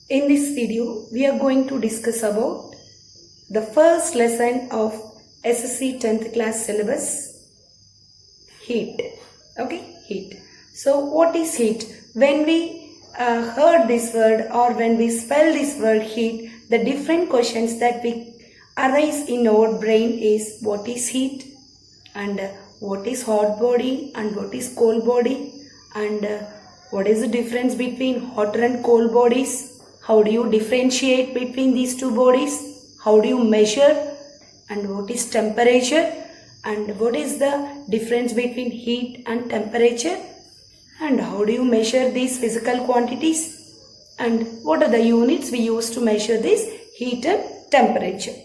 In this video, we are going to discuss about the first lesson of SSC 10th class syllabus, heat. Okay, heat. So what is heat? When we heard this word or when we spell this word heat, the different questions that we arise in our brain is what is heat and what is hot body and what is cold body and what is the difference between hotter and cold bodies. How do you differentiate between these two bodies? How do you measure? And what is temperature? And what is the difference between heat and temperature? And how do you measure these physical quantities? And what are the units we use to measure this heat and temperature?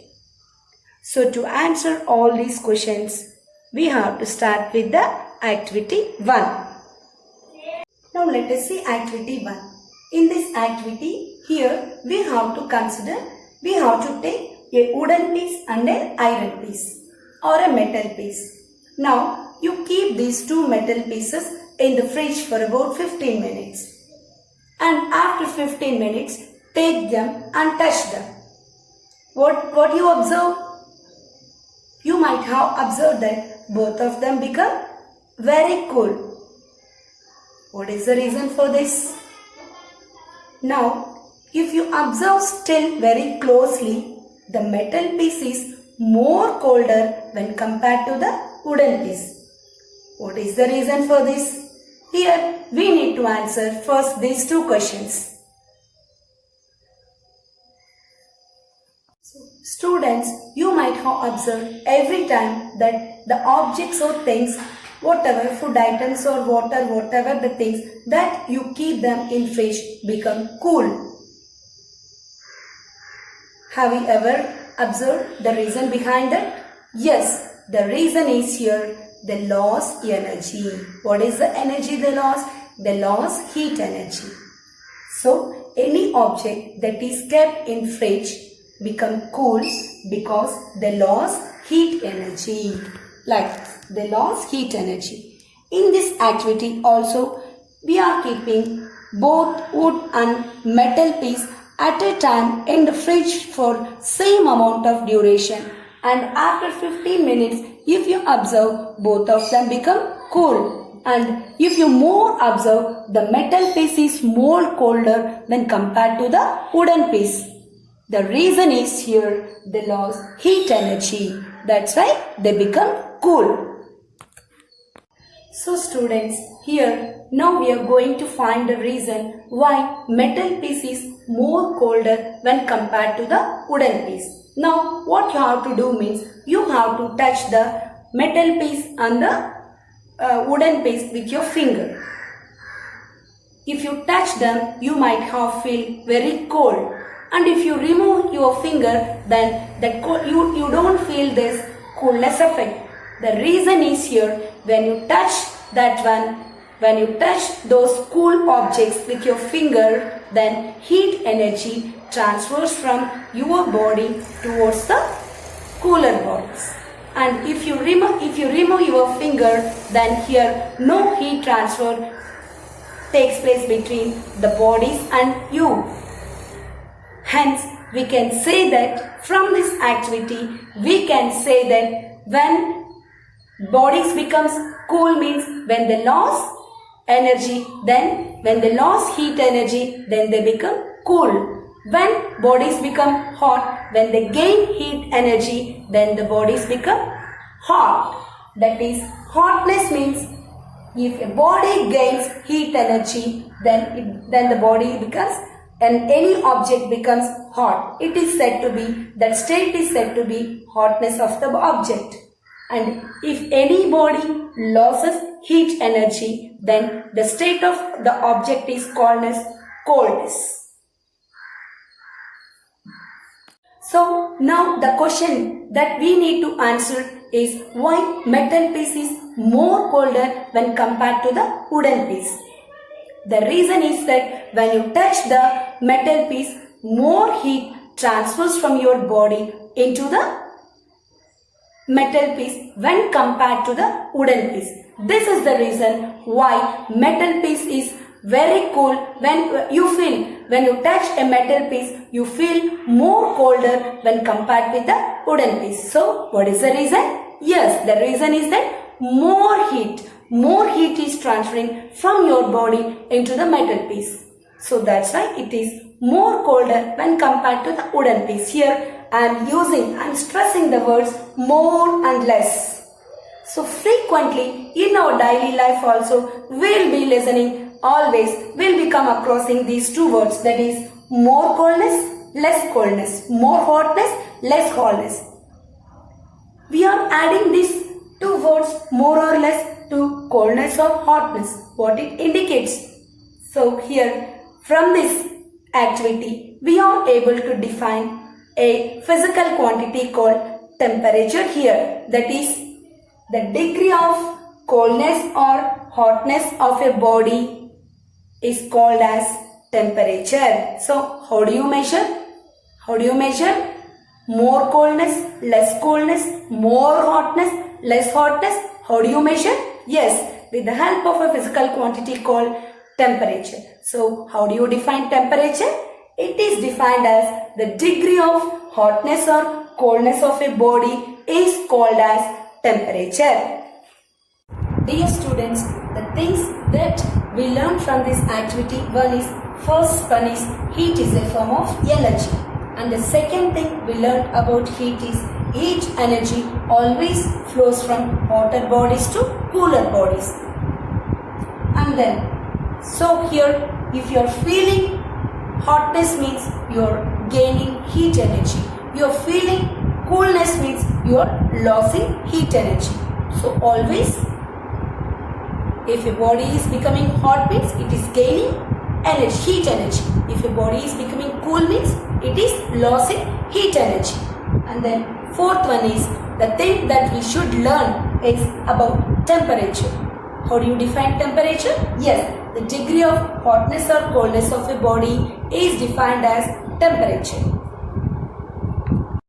So to answer all these questions, we have to start with the activity 1. Now let us see activity 1. In this activity, here we have to take a wooden piece and an iron piece or a metal piece. Now you keep these two metal pieces in the fridge for about 15 minutes. And after 15 minutes, take them and touch them. What you observe? You might have observed that both of them become very cool. What is the reason for this? Now, if you observe still very closely, the metal piece is more colder when compared to the wooden piece. What is the reason for this? Here, we need to answer first these two questions. So, students, you might have observed every time that the objects or things, whatever food items or water, whatever the things that you keep them in fridge become cool. Have you ever observed the reason behind it? Yes, the reason is here the loss energy. What is the energy they lost? They lost heat energy. So any object that is kept in fridge become cool because they lost heat energy. Like they lost heat energy. In this activity also, we are keeping both wood and metal piece at a time in the fridge for same amount of duration, and after 15 minutes, if you observe, both of them become cool. And if you more observe, the metal piece is more colder when compared to the wooden piece. The reason is here they lost heat energy. That's why they become cool. So students, here now we are going to find the reason why metal piece is more colder when compared to the wooden piece. Now what you have to do means you have to touch the metal piece and the wooden piece with your finger. If you touch them, you might have feel very cold. And if you remove your finger, then you don't feel this coolness effect. The reason is here when you touch that one, when you touch those cool objects with your finger, then heat energy transfers from your body towards the cooler bodies. And if you remove your finger, then here no heat transfer takes place between the bodies and you. Hence, we can say that from this activity, we can say that when bodies becomes cool means when they lost energy, then when they lost heat energy, then they become cool. When bodies become hot, when they gain heat energy, then the bodies become hot. That is, hotness means if a body gains heat energy, then the body becomes, and any object becomes hot. It is said to be, that state is said to be hotness of the object. And if any body loses heat energy, then the state of the object is called as coldness. So now the question that we need to answer is why metal piece is more colder when compared to the wooden piece. The reason is that when you touch the metal piece, more heat transfers from your body into the metal piece when compared to the wooden piece. This is the reason why metal piece is very cool when you feel when you touch a metal piece, you feel more colder when compared with the wooden piece. So, what is the reason? Yes, the reason is that more heat is transferring from your body into the metal piece. So, that's why it is more colder when compared to the wooden piece. Here, I am stressing the words more and less. So frequently in our daily life also we'll be listening, always we'll be come across these two words, that is more coldness, more hotness, less hotness. We are adding these two words more or less to coldness or hotness, what it indicates. So here from this activity we are able to define a physical quantity called temperature here, that is the degree of coldness or hotness of a body is called as temperature. So, how do you measure? More coldness, more hotness, less hotness. How do you measure? Yes, with the help of a physical quantity called temperature. So, how do you define temperature? It is defined as the degree of hotness or coldness of a body is called as temperature. Dear students, the things that we learn from this activity, first one is heat is a form of energy, and the second thing we learned about heat is heat energy always flows from hotter bodies to cooler bodies. And then, so here if you are feeling hotness means you are gaining heat energy, you are feeling coolness means you are losing heat energy. So always if your body is becoming hot means it is gaining energy, heat energy. If your body is becoming cool means it is losing heat energy. And then fourth one is the thing that we should learn is about temperature. How do you define temperature? Yes, the degree of hotness or coldness of a body is defined as temperature.